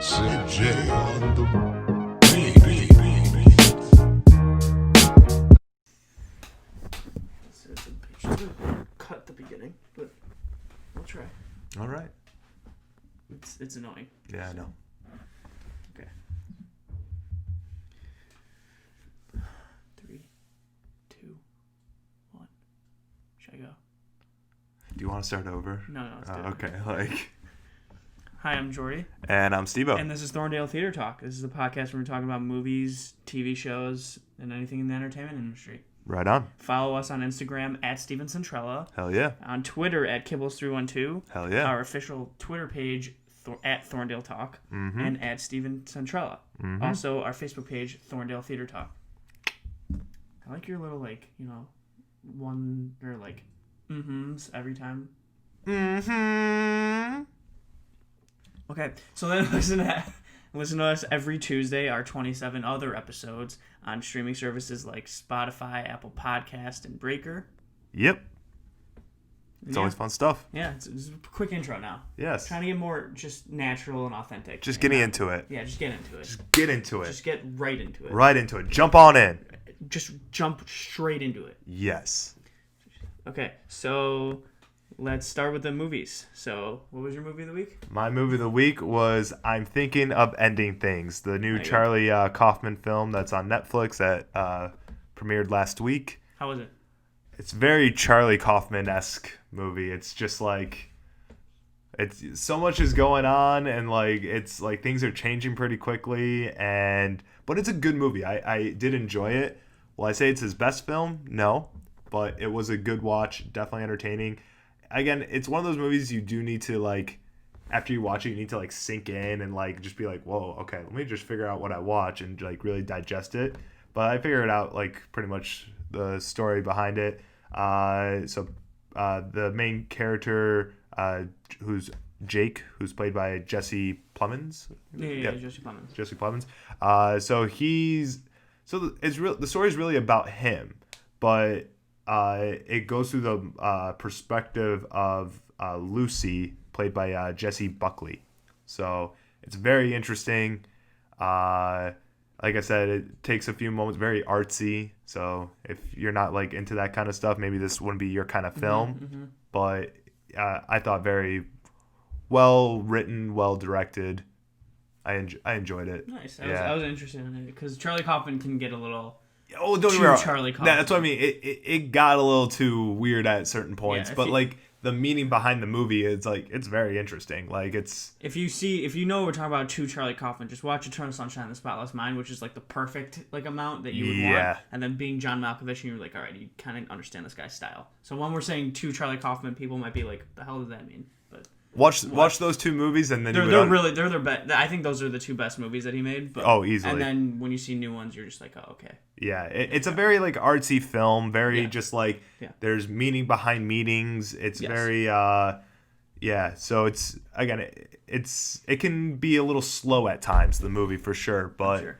CJ on the beat. Cut the beginning, but we'll try. All right. It's annoying. Yeah, I know. Okay. 3, 2, 1. Should I go? Do you want to start over? No, let's do it. Okay. Hi, I'm Jordy. And I'm Steve-O. And this is Thorndale Theater Talk. This is a podcast where we're talking about movies, TV shows, and anything in the entertainment industry. Right on. Follow us on Instagram at Steven Centrella. Hell yeah. On Twitter at Kibbles312. Hell yeah. Our official Twitter page at Thorndale Talk. Mm-hmm. And at Steven Centrella. Mm-hmm. Also, our Facebook page, Thorndale Theater Talk. I like your little, one, or mm-hms every time. Mm-hmm. Okay, so then listen to us every Tuesday, our 27 other episodes on streaming services like Spotify, Apple Podcast, and Breaker. Yep. It's always fun stuff. Yeah, it's a quick intro now. Yes. Trying to get more just natural and authentic. Just getting into it. Yeah, just get into it. Just get into it. Just get right into it. Right into it. Jump on in. Just jump straight into it. Yes. Okay, so let's start with the movies. So, what was your movie of the week? My movie of the week was I'm Thinking of Ending Things, the new There you Charlie Kaufman film that's on Netflix that premiered last week. How was it? It's very Charlie Kaufman-esque movie. It's just it's so much is going on, and it's things are changing pretty quickly, but it's a good movie. I did enjoy it. Will I say it's his best film? No, but it was a good watch, definitely entertaining. Again, it's one of those movies you do need to after you watch it, you need to sink in and just be whoa, okay, let me just figure out what I watch and really digest it. But I figured out pretty much the story behind it. The main character, who's Jake, who's played by Jesse Plemons. Yeah, Jesse Plemons. Jesse Plemons. The story is really about him, but it goes through the perspective of Lucy, played by Jessie Buckley. So it's very interesting. Like I said, it takes a few moments, very artsy. So if you're not into that kind of stuff, maybe this wouldn't be your kind of film. Mm-hmm. But I thought very well written, well directed. I enjoyed it. Nice. Yeah. I was interested in it because Charlie Kaufman can get a little don't too get me wrong. Charlie Kaufman. That's what I mean. It got a little too weird at certain points, Yeah, but the meaning behind the movie is it's very interesting. If you know we're talking about two Charlie Kaufman, just watch Eternal Sunshine of the Spotless Mind, which is the perfect amount that you would want. And then being John Malkovich, and you're all right, you kind of understand this guy's style. So when we're saying two Charlie Kaufman, people might be like, the hell does that mean? But watch those two movies, and then they're their best. I think those are the two best movies that he made. But, easily. And then when you see new ones, you're just oh, okay. Yeah, it's a very artsy film. Very just there's meaning behind meanings. It's very So it's again it can be a little slow at times, the movie for sure, but Sure.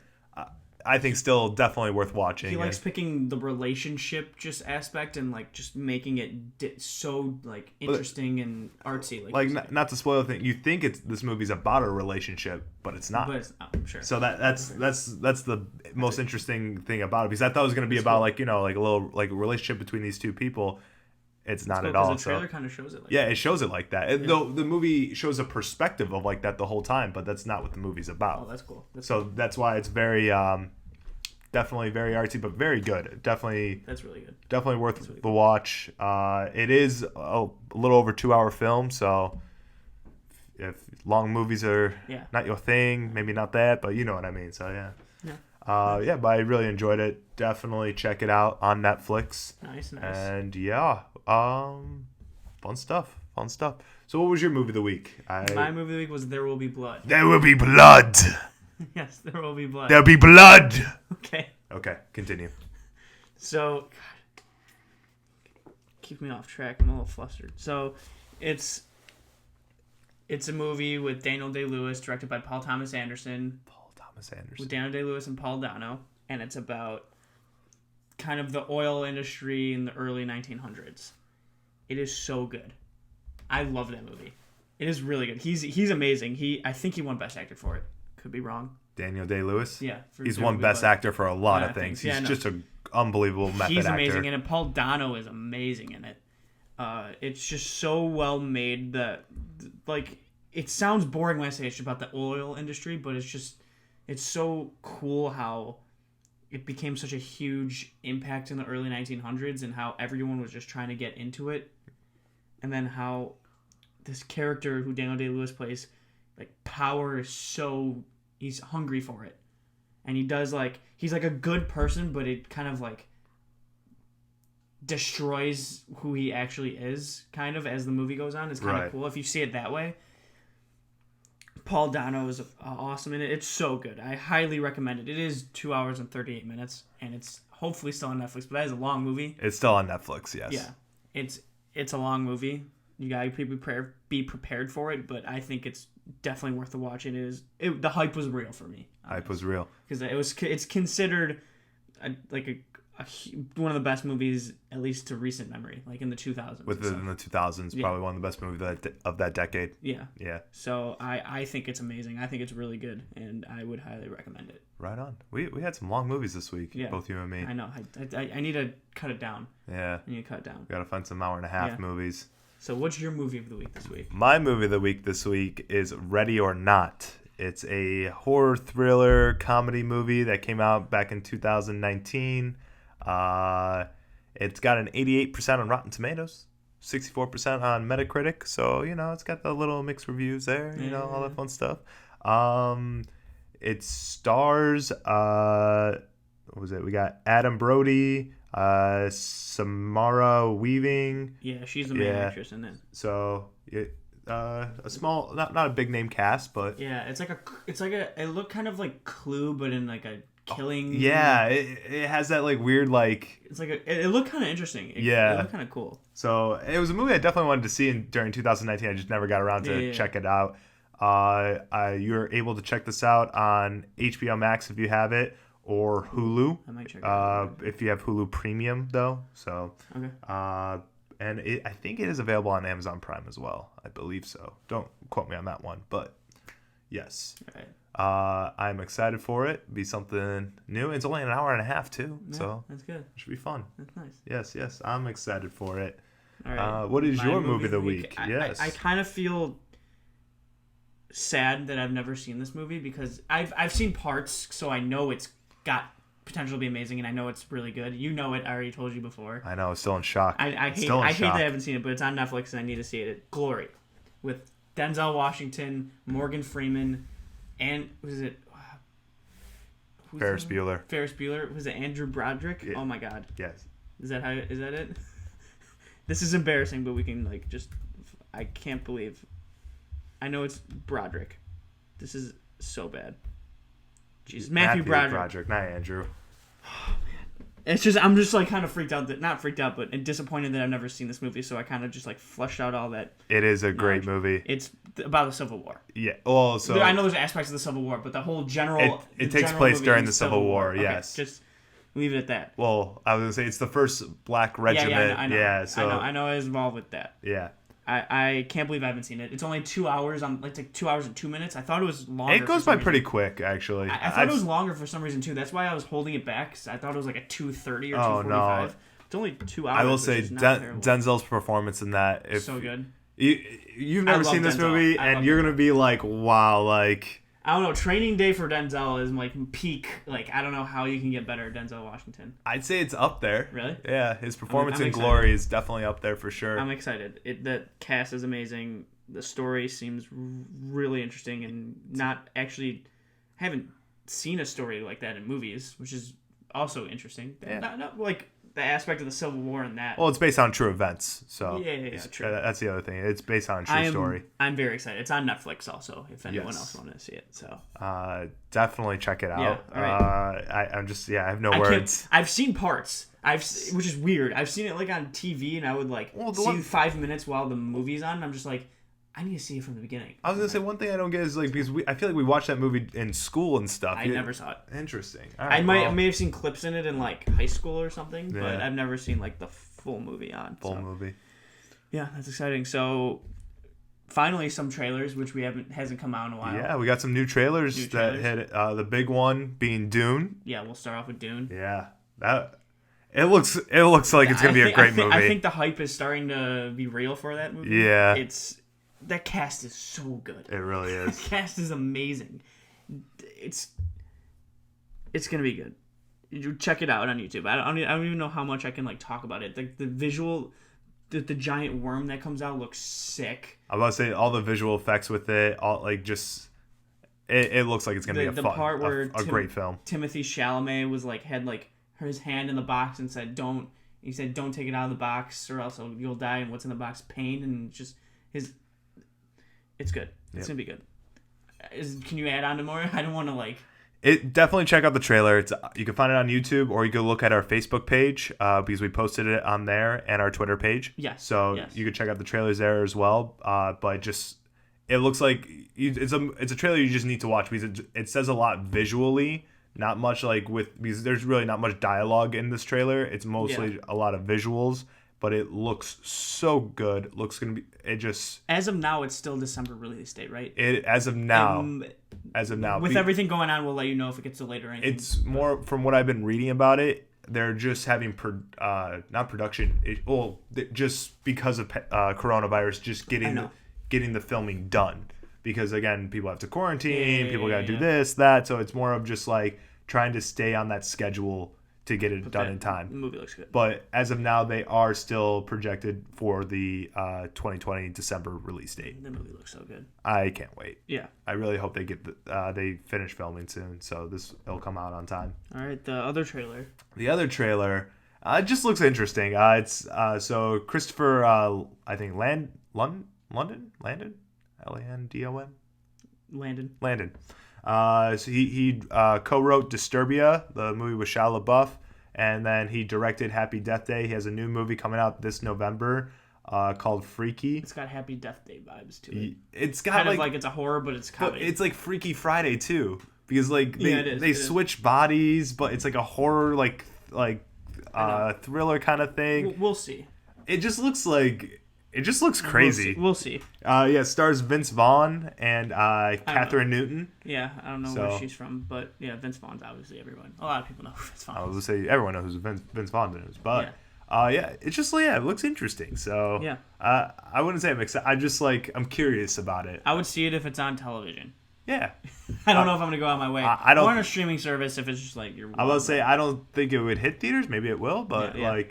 I think still definitely worth watching. He likes picking the relationship just aspect and just making it so interesting and artsy. Not to spoil the thing. You think this movie's about a relationship, but it's not. But it's not, sure. So that's the most interesting thing about it, because I thought it was going to be about a little relationship between these two people. It's not at all. The trailer kind of shows it. It shows it like that. Though the movie shows a perspective of that the whole time, but that's not what the movie's about. Oh, that's cool. That's why it's very definitely very artsy, but very good. Definitely. That's really good. Definitely worth the watch. It is a little over 2-hour film, so if long movies are not your thing, maybe not that, but you know what I mean. So yeah. But I really enjoyed it. Definitely check it out on Netflix. Nice. And fun stuff. So what was your movie of the week? My movie of the week was There Will Be Blood. There will be blood. Yes, There Will Be Blood. There'll be blood. Okay, continue. So, God, keep me off track. I'm a little flustered. So, it's a movie with Daniel Day-Lewis, directed by Paul Thomas Anderson. With Daniel Day-Lewis and Paul Dano, and it's about kind of the oil industry in the early 1900s. It is so good. I love that movie. It is really good. He's amazing. I think he won Best Actor for it. Could be wrong. Daniel Day-Lewis? Yeah. He's won Best Actor for a lot of things. He's just an unbelievable method actor. He's amazing in it. Paul Dano is amazing in it. It's just so well made that, like, it sounds boring when I say it's about the oil industry, but it's so cool how it became such a huge impact in the early 1900s and how everyone was just trying to get into it. And then how this character who Daniel Day-Lewis plays, like, power is so... He's hungry for it. And he does, like... He's, like, a good person, but it kind of, like, destroys who he actually is, kind of, as the movie goes on. It's kind of cool if you see it that way. Paul Dano is awesome in it. It's so good. I highly recommend it. It is 2 hours and 38 minutes, and it's hopefully still on Netflix, but that is a long movie. It's still on Netflix, yes. Yeah. It's a long movie. You gotta be prepared for it, but I think it's definitely worth the watch. The hype was real for me. Hype was real. Because it's considered one of the best movies, at least to recent memory, like in the 2000s. Within the 2000s, probably one of the best movies of that decade. Yeah. Yeah. So I think it's amazing. I think it's really good, and I would highly recommend it. Right on. We had some long movies this week, both you and me. I know. I need to cut it down. Yeah. I need to cut it down. We gotta find some hour and a half movies. So what's your movie of the week this week? My movie of the week this week is Ready or Not. It's a horror thriller comedy movie that came out back in 2019. It's got an 88% on Rotten Tomatoes, 64% on Metacritic. So, it's got the little mixed reviews there, all that fun stuff. It stars, what was it? We got Adam Brody, Samara Weaving. Yeah, she's the main actress in it. So, a small, not a big name cast, but yeah, it looked kind of like Clue, but in like a killing. Yeah, it has that like weird like. It's like it looked kind of interesting. It looked kind of cool. So it was a movie I definitely wanted to see during 2019. I just never got around to check it out. You're able to check this out on HBO Max if you have it, or Hulu. I might check it out. If you have Hulu Premium though. So okay. And I think it is available on Amazon Prime as well. I believe so. Don't quote me on that one, but yes. All right. I'm excited for it. Be something new. It's only an hour and a half too, so that's good. It should be fun. That's nice. Yes. I'm excited for it. All right. What is your movie of the week? Yes. I kind of feel sad that I've never seen this movie because I've seen parts, so I know it's got potential to be amazing, and I know it's really good. You know it. I already told you before. I know. Still in shock. I hate that I haven't seen it, but it's on Netflix, and I need to see it. Glory, with Denzel Washington, Morgan Freeman, and was it Ferris Bueller? Ferris Bueller. Was it Andrew Broderick? Yeah. Oh my God. Yes. Is that it? This is embarrassing, but we can I can't believe. I know it's Broderick. This is so bad. Jesus, Matthew Broderick, not Andrew. Oh, man. It's just I'm just kind of freaked out not freaked out, but disappointed that I've never seen this movie. So I kind of just fleshed out all that. It is a great movie. It's about the Civil War. Yeah. Well, so I know there's aspects of the Civil War, but the whole general. It takes place during the Civil War. Okay, yes. Just leave it at that. Well, I was gonna say it's the first black regiment. I know. Yeah. So I know. I was involved with that. Yeah. I can't believe I haven't seen it. It's only 2 hours. It's like 2 hours and 2 minutes. I thought it was longer. It goes by pretty quick, actually. I thought it was longer for some reason too. That's why I was holding it back. Cause I thought it was like a 2:30 or 2:45. No. It's only 2 hours. I will say Denzel's performance in that. So good. You've never seen this movie, and you're gonna be like, wow, I don't know. Training Day for Denzel is peak. I don't know how you can get better at Denzel Washington. I'd say it's up there. Really? Yeah, his performance in Glory is definitely up there for sure. I'm excited. The cast is amazing. The story seems really interesting, and not actually. I haven't seen a story like that in movies, which is also interesting. Yeah. Not the aspect of the Civil War and that. Well, it's based on true events, so yeah, true. That's the other thing. It's based on a true story. I'm very excited. It's on Netflix also. If anyone else wanted to see it, so definitely check it out. Yeah, all right. I have no words. I've seen parts. which is weird. I've seen it on TV, and I would see 5 minutes while the movie's on. And I'm just I need to see it from the beginning. I was gonna say one thing I don't get is because I feel like we watched that movie in school and stuff. I never saw it. Interesting. Right, I may have seen clips in it in high school or something, but I've never seen the full movie on. Movie. Yeah, that's exciting. So finally some trailers, which hasn't come out in a while. Yeah, we got some new trailers that hit. The big one being Dune. Yeah, we'll start off with Dune. Yeah, it looks like it's gonna be a great movie. I think the hype is starting to be real for that movie. Yeah, that cast is so good. It really is. The cast is amazing. It's gonna be good. You check it out on YouTube. I don't even know how much I can like talk about it. The visual. The giant worm that comes out looks sick. I'm about to say all the visual effects with it, all like just it looks like it's gonna be a great film. Timothy Chalamet was like had like his hand in the box and said don't take it out of the box or else you'll die, and what's in the box? Pain. And just it's good. It's gonna be good. Can you add on to more? I don't want to like. Definitely check out the trailer. You can find it on YouTube, or you can look at our Facebook page because we posted it on there, and our Twitter page. Yes. So you can check out the trailers there as well. But just it looks like it's a trailer you just need to watch because it says a lot visually. Not much because there's really not much dialogue in this trailer. It's mostly a lot of visuals. But it looks so good. It looks gonna be. It just. As of now, it's still December release date, right? As of now. With everything going on, we'll let you know if it gets delayed or anything. It's more from what I've been reading about it. They're just having not production. Just because of coronavirus, just getting the filming done. Because again, people have to quarantine. People got to do this, that. So it's more of just like trying to stay on that schedule to get it done in time. The movie looks good. But as of now, they are still projected for the 2020 December release date. The movie looks so good. I can't wait. Yeah. I really hope they they finish filming soon, so it'll come out on time. All right, the other trailer. The other trailer, it just looks interesting. It's so Christopher, I think Landon, Landon, Landon. So he co-wrote Disturbia, the movie with Shia LaBeouf, and then he directed Happy Death Day. He has a new movie coming out this November called Freaky. It's got Happy Death Day vibes to it. It's got kind of like it's a horror, but it's comedy. But it's like Freaky Friday too, because like they switch bodies, but it's like a horror thriller kind of thing. We'll see. It just looks crazy. We'll see. It stars Vince Vaughn and Catherine Newton. Yeah, I don't know where she's from, but yeah, Vince Vaughn's obviously everyone. A lot of people know who Vince Vaughn is. I was going to say everyone knows who Vince Vaughn is, but it's just it looks interesting. So yeah, I wouldn't say I'm excited. I'm curious about it. I would see it if it's on television. Yeah. I don't know if I'm going to go out my way. I don't. Or on a streaming service if it's just like you're. I will say I don't think it would hit theaters. Maybe it will, but I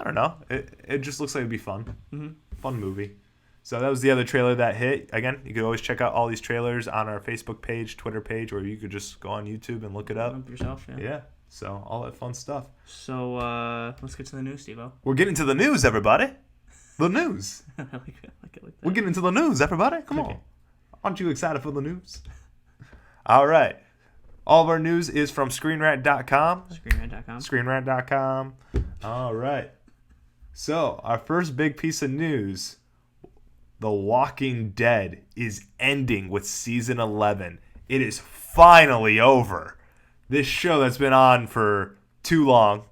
don't know. It just looks like it'd be fun. Mm-hmm. Fun movie. So that was the other trailer that hit. Again, you could always check out all these trailers on our Facebook page, Twitter page, or you could just go on YouTube and look it up. Yourself, yeah. So all that fun stuff. So let's get to the news, Steve-O. We're getting to the news, everybody. The news. I like it like that. We're getting to the news, everybody. Come on. Aren't you excited for the news? All right. All of our news is from ScreenRant.com. ScreenRant.com. All right. So, our first big piece of news, The Walking Dead is ending with Season 11. It is finally over. This show that's been on for too long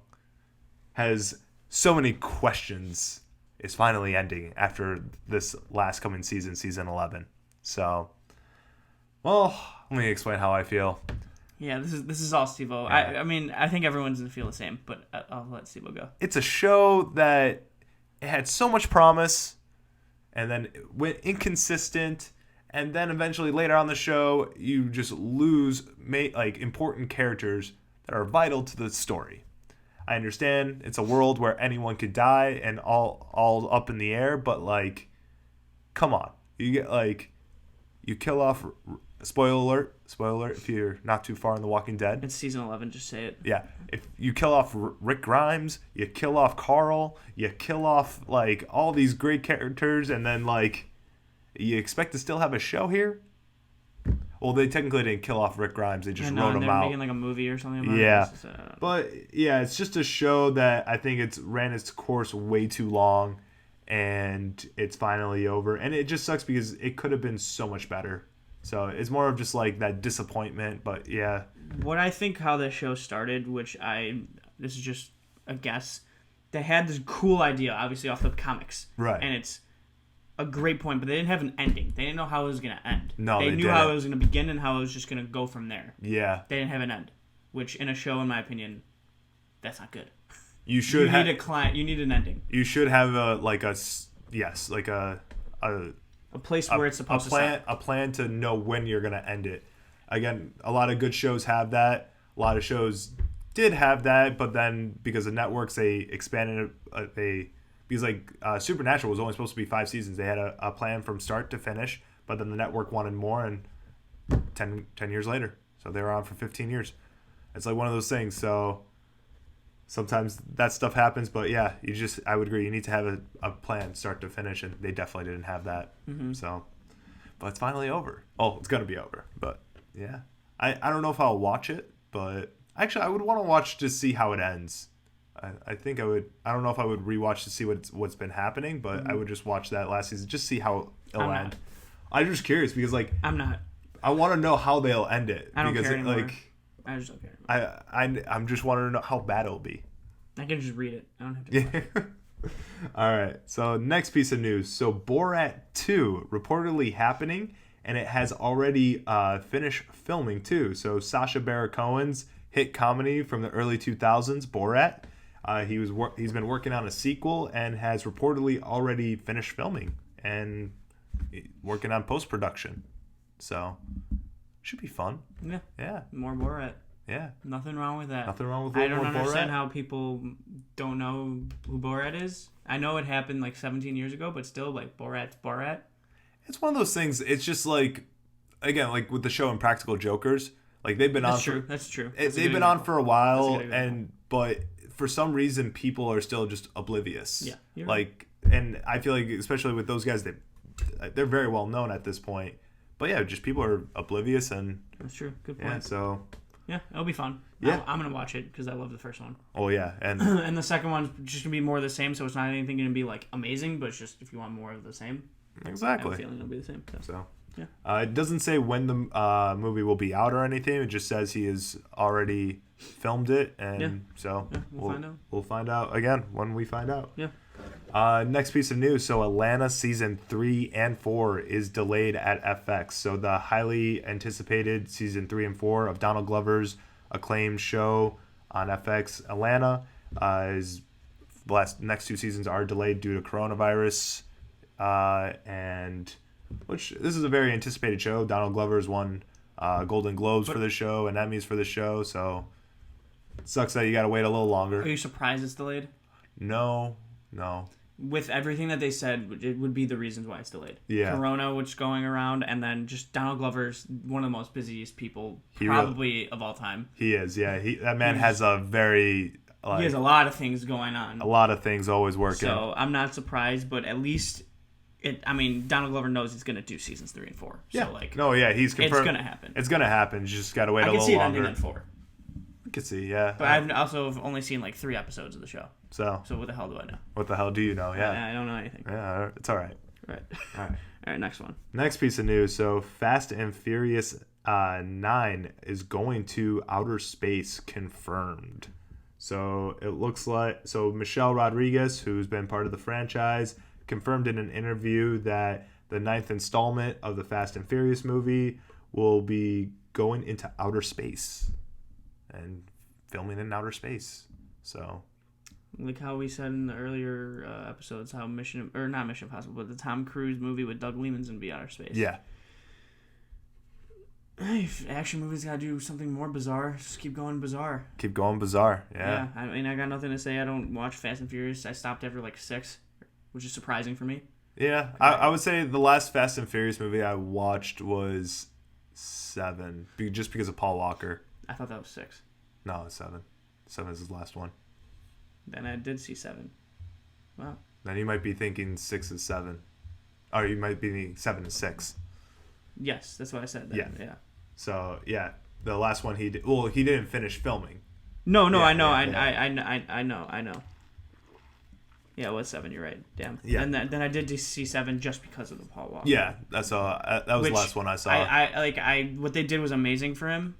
has so many questions. Is finally ending after this last coming season, Season 11. So, well, let me explain how I feel. Yeah, this is all Steve-O. I mean, I think everyone's going to feel the same, but I'll let Steve-O go. It's a show that it had so much promise, and then it went inconsistent, and then eventually later on the show, you just lose important characters that are vital to the story. I understand it's a world where anyone could die and all up in the air, but come on, you get you kill off. Spoiler alert if you're not too far in The Walking Dead. It's Season 11, just say it. Yeah. If you kill off Rick Grimes, you kill off Carl, you kill off, all these great characters, and then, you expect to still have a show here? Well, they technically didn't kill off Rick Grimes. They just wrote him out. They're making, a movie or something about it. But, yeah, it's just a show that I think it's ran its course way too long, and it's finally over. And it just sucks because it could have been so much better. So it's more of just that disappointment, but yeah. What I think how the show started, this is just a guess, they had this cool idea, obviously off the comics. Right. And it's a great point, but they didn't have an ending. They didn't know how it was going to end. No, they knew didn't. how it was going to begin and how it was just going to go from there. Yeah. They didn't have an end, which in a show, in my opinion, that's not good. You should need you need an ending. You should have a place where it's supposed to start. A plan to know when you're going to end it. Again, a lot of good shows have that. A lot of shows did have that, but then because of networks, they expanded it. Because Supernatural was only supposed to be 5 seasons. They had a plan from start to finish, but then the network wanted more, and 10 years later. So they were on for 15 years. It's like one of those things. So sometimes that stuff happens, but yeah, I would agree. You need to have a plan start to finish, and they definitely didn't have that. Mm-hmm. So, but it's finally over. Oh, it's going to be over. But yeah, I don't know if I'll watch it, but actually I would want to watch to see how it ends. I think I would. I don't know if I would rewatch to see what's been happening, but I would just watch that last season, just see how it'll end. I'm just curious because I'm not. I want to know how they'll end it. I don't because care anymore. I just don't care. I'm just wanting to know how bad it'll be. I can just read it. I don't have to. Yeah. All right. So next piece of news. So Borat 2 reportedly happening, and it has already finished filming too. So Sacha Baron Cohen's hit comedy from the early 2000s, Borat. He's been working on a sequel and has reportedly already finished filming and working on post-production. So should be fun. Yeah. Yeah. More Borat. Yeah. Nothing wrong with that. Nothing wrong with I don't more understand Borat. how people don't know who Borat is. I know it happened 17 years ago, but still, Borat's Borat. It's one of those things. It's just again, with the show Impractical Jokers, they've been on. That's true. They've been on for a while, but for some reason, people are still just oblivious. Yeah. You're right. And I feel especially with those guys, they're very well known at this point. But yeah, just people are oblivious, and that's true. Good point. Yeah, so yeah, it'll be fun. Yeah, I'm gonna watch it because I love the first one. Oh yeah, and and the second one's just gonna be more of the same. So it's not anything gonna be amazing, but it's just if you want more of the same. Exactly. I have a feeling it'll be the same. So yeah. It doesn't say when the movie will be out or anything. It just says he has already filmed it, and we'll find out. We'll find out again when we find out. Yeah. Next piece of news. So Atlanta season 3 and 4 is delayed at FX. So the highly anticipated season 3 and 4 of Donald Glover's acclaimed show on FX Atlanta is the next 2 seasons are delayed due to coronavirus. And which this is a very anticipated show. Donald Glover's won Golden Globes for the show and Emmys for the show. So it sucks that you got to wait a little longer. Are you surprised it's delayed? No. With everything that they said, it would be the reasons why it's delayed. Yeah. Corona, which is going around, and then just Donald Glover's one of the most busiest people probably of all time. He is, yeah. That man has a very... he has a lot of things going on. A lot of things always working. So I'm not surprised, but at least... Donald Glover knows he's going to do seasons 3 and 4. Yeah. So he's confirmed. It's going to happen. It's going to happen. You just got to wait a little longer. I can see it ending in 4. I could see, yeah. But I've also only seen 3 episodes of the show. So what the hell do I know? What the hell do you know? Yeah. I don't know anything. Yeah, it's all right. Right. All right. All right, next one. Next piece of news. So Fast and Furious 9 is going to outer space, confirmed. So it looks like... So Michelle Rodriguez, who's been part of the franchise, confirmed in an interview that the 9th installment of the Fast and Furious movie will be going into outer space and filming in outer space. So, like how we said in the earlier episodes, how not Mission Impossible, but the Tom Cruise movie with Doug Liman's gonna be outer space. Yeah. If action movies gotta do something more bizarre, just keep going bizarre. Keep going bizarre. Yeah. I got nothing to say. I don't watch Fast and Furious. I stopped after 6, which is surprising for me. Yeah, I would say the last Fast and Furious movie I watched was 7, just because of Paul Walker. I thought that was 6. No, it's 7. 7 is his last one. Then I did see 7. Wow. Then you might be thinking 6 is 7. Or you might be thinking 7 is 6. Yes, that's what I said. Then. Yeah. So, yeah, the last one he did... Well, he didn't finish filming. No, yeah, I know. Yeah. I know. Yeah, it was 7. You're right. Damn. Yeah. And then I did see 7 just because of the Paul Walker. Yeah, that was the last one I saw. What they did was amazing for him,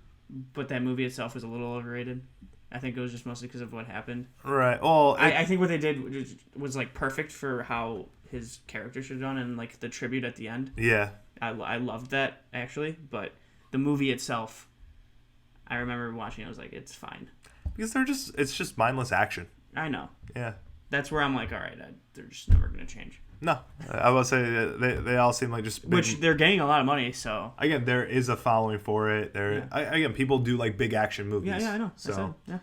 but that movie itself was a little overrated. I think it was just mostly because of what happened. Right. Well, I think what they did was like perfect for how his character should have done, and like the tribute at the end. Yeah. I loved that actually, but the movie itself, I remember watching it. I was like, it's fine. Because it's just mindless action. I know. Yeah. That's where I'm like, all right, they're just never gonna change. No, I will say they all seem like just big, which they're getting a lot of money. So again, there is a following for it. Again, people do like big action movies. Yeah, I know. So yeah.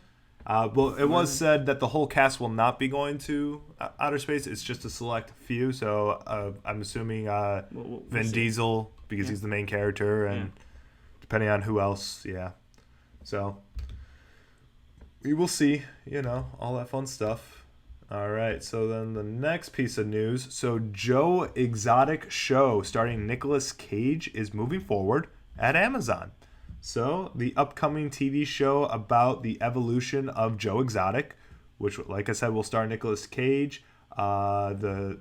Well, it was said that the whole cast will not be going to outer space. It's just a select few. So I'm assuming We'll Vin see. Diesel because he's the main character, and depending on who else, So we will see. All that fun stuff. All right. So then the next piece of news. So Joe Exotic show starring Nicolas Cage is moving forward at Amazon. So, the upcoming TV show about the evolution of Joe Exotic, which, like I said, will star Nicolas Cage. Will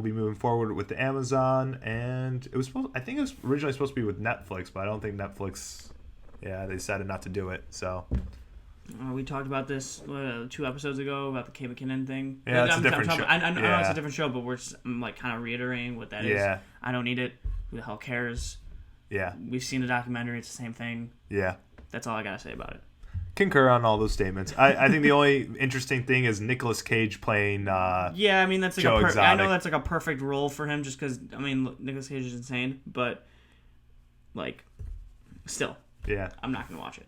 be moving forward with the Amazon, and I think it was originally supposed to be with Netflix, but I don't think Netflix. Yeah, they decided not to do it. So. We talked about this 2 episodes ago about the Kate McKinnon thing. Yeah, it's a different show. I know it's a different show, but I'm like kind of reiterating what that is. Yeah. I don't need it. Who the hell cares? Yeah. We've seen the documentary. It's the same thing. Yeah. That's all I gotta say about it. Concur on all those statements. I think the only interesting thing is Nicolas Cage playing. Yeah, I mean that's like Joe Exotic. I know that's like a perfect role for him, just because Nicolas Cage is insane, but like, still. Yeah. I'm not gonna watch it.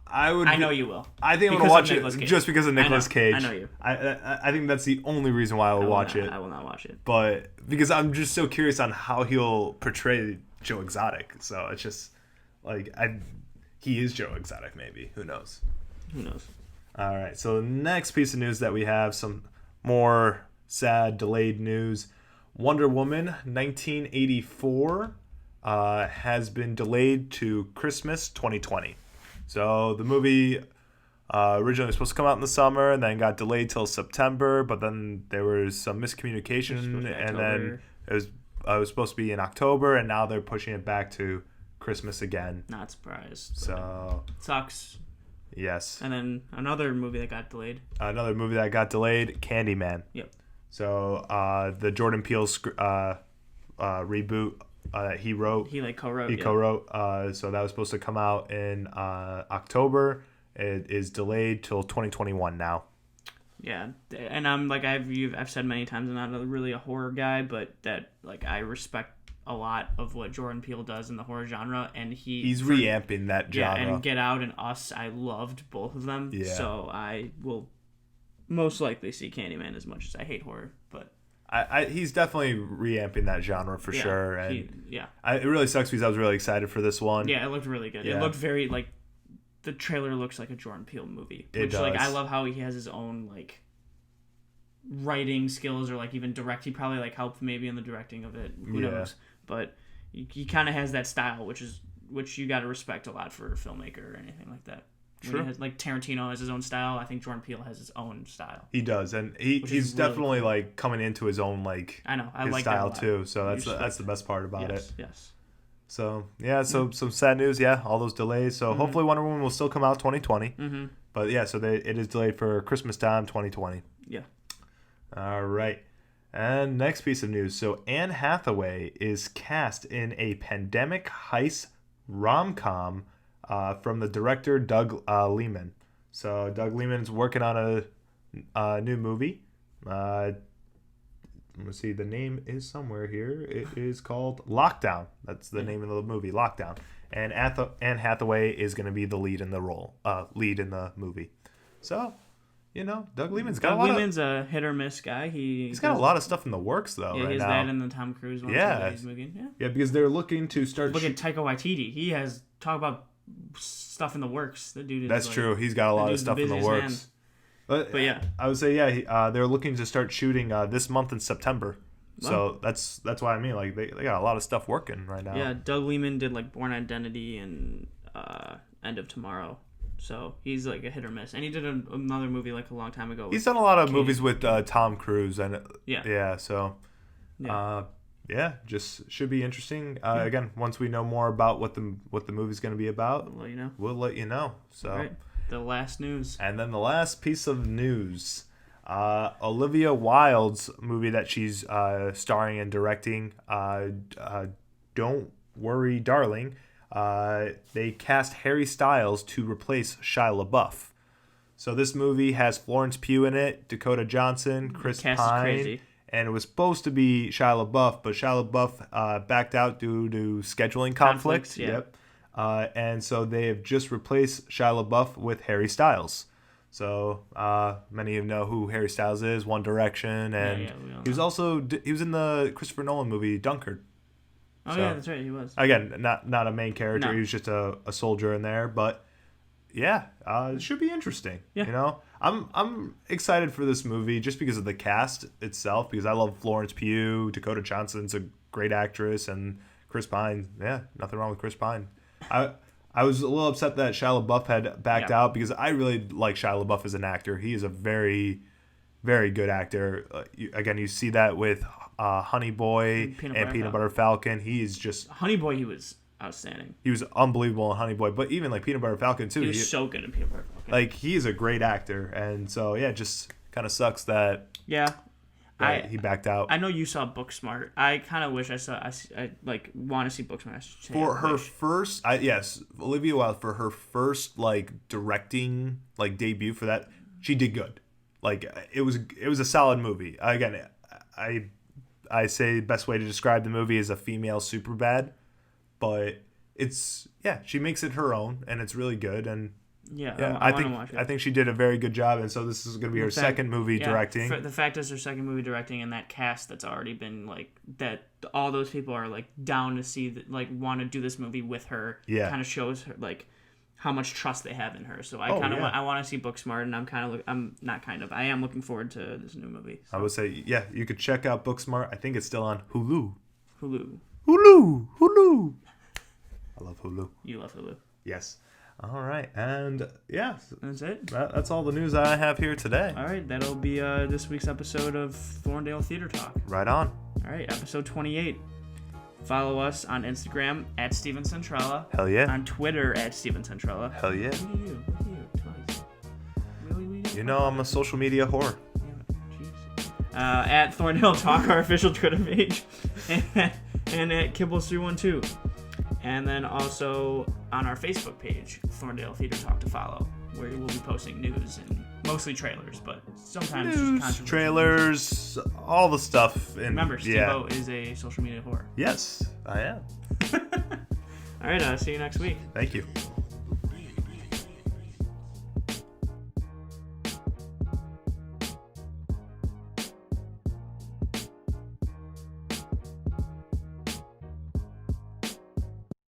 I would. I know you will. I think I'm Because gonna of watch Nicolas it Cage. just because of Nicolas Cage. I know you. I think that's the only reason why I will watch it. I will not watch it. But because I'm just so curious on how he'll portray Joe Exotic. So it's just like he is Joe Exotic. Maybe who knows? Who knows? All right. So the next piece of news that we have, some more sad delayed news. Wonder Woman 1984 has been delayed to Christmas 2020. So the movie originally was supposed to come out in the summer and then got delayed till September, but then there was some miscommunication, and then it was supposed to be in October, and now they're pushing it back to Christmas again. Not surprised. So sucks. Yes. And then another movie that got delayed. Another movie that got delayed, Candyman. Yep. So the Jordan Peele reboot that he wrote. He co-wrote. He co-wrote. So that was supposed to come out in October. It is delayed till 2021 now. Yeah, and I'm like I've said many times, I'm not really a horror guy, but that like I respect a lot of what Jordan Peele does in the horror genre, and he's reamping that genre. Yeah, and Get Out and Us, I loved both of them. Yeah. So I will most likely see Candyman, as much as I hate horror, but. He's definitely reamping that genre for sure, and it really sucks because I was really excited for this one. Yeah, it looked really good. Yeah. It looked very like the trailer looks like a Jordan Peele movie, it which does. like I love how he has his own like writing skills, or like even direct. He probably like helped maybe in the directing of it. Who knows? But he kind of has that style, which you got to respect a lot for a filmmaker or anything like that. Sure. Like Tarantino has his own style. I think Jordan Peele has his own style. He does, and he's definitely cool. Like coming into his own like I know I his like style that too. So that's the best part about it. Yes. So some sad news. Yeah, all those delays. So hopefully Wonder Woman will still come out 2020. Mm-hmm. But yeah, so it is delayed for Christmas time 2020. Yeah. All right. And next piece of news. So Anne Hathaway is cast in a pandemic heist rom-com from the director Doug Liman. So Doug Liman is working on a new movie. Let's see, the name is somewhere here. It is called Lockdown. That's the name of the movie, Lockdown. And Anne Hathaway is going to be the lead in the movie. So, Doug Liman's got Liman's a hit or miss guy. He's got a lot of stuff in the works though. Yeah, right he's now. that in the Tom Cruise one. Yeah. He's moving. Yeah, because they're looking to start. Look at Taika Waititi. He has talk about stuff in the works. The dude is. That's true. He's got a lot of stuff in the works. Man. But yeah, I would say they're looking to start shooting this month in September. Wow. So that's why I mean like they got a lot of stuff working right now. Yeah, Doug Liman did like Born Identity and End of Tomorrow. So he's like a hit or miss, and he did another movie like a long time ago. He's done a lot of movies with Tom Cruise, and so just should be interesting. Again, once we know more about what the movie's going to be about, we'll let you know. We'll let you know. So, right. the last news. And then the last piece of news. Olivia Wilde's movie that she's starring and directing, Don't Worry, Darling, they cast Harry Styles to replace Shia LaBeouf. So this movie has Florence Pugh in it, Dakota Johnson, Chris cast is Pine, crazy. and it was supposed to be Shia LaBeouf, but Shia LaBeouf backed out due to scheduling conflicts. Yeah. Yep. And so they have just replaced Shia LaBeouf with Harry Styles. So many of you know who Harry Styles is, One Direction, and he was in the Christopher Nolan movie Dunkirk. Oh so, yeah, that's right, he was. Again, not a main character. No. He was just a soldier in there, but yeah, it should be interesting. Yeah. You know, I'm excited for this movie just because of the cast itself. Because I love Florence Pugh, Dakota Johnson's a great actress, and Chris Pine. Yeah, nothing wrong with Chris Pine. I was a little upset that Shia LaBeouf had backed out because I really like Shia LaBeouf as an actor. He is a very, very good actor. You see that with Honey Boy and Peanut Butter Falcon. He is just Honey Boy. He was outstanding. He was unbelievable in Honey Boy, but even like Peanut Butter Falcon too. He was so good in Peanut Butter Falcon. Like he's a great actor, and so yeah, just kind of sucks that he backed out. I know you saw Booksmart. I kind of wish I saw. I like want to see Booksmart. For her first, Olivia Wilde, for her first like directing like debut for that, she did good. Like it was a solid movie. Again, I say the best way to describe the movie is a female Superbad. But she makes it her own, and it's really good. And I think she did a very good job. And so this is going to be her second movie directing. The fact is her second movie directing, and that cast that's already been like that. All those people are like down to see that, like want to do this movie with her. Yeah, kind of shows her like how much trust they have in her. So I want to see Booksmart, and I am looking forward to this new movie. So. I would say you could check out Booksmart. I think it's still on Hulu. I love Hulu. You love Hulu. Yes. All right. And yeah. That's it. That's all the news I have here today. All right. That'll be this week's episode of Thorndale Theater Talk. Right on. All right. Episode 28. Follow us on Instagram at Steven Centrella. Hell yeah. On Twitter at Steven Centrella. Hell yeah. What do you do? Twice. Really? You know I'm a social media whore. At Thorndale Talk, our official Twitter page. And at Kibbles312. And then also on our Facebook page, Thorndale Theater Talk to follow, where we'll be posting news and mostly trailers, but sometimes news, just trailers, all the stuff. And remember, Steve-O is a social media whore. Yes, I am. All right, see you next week. Thank you.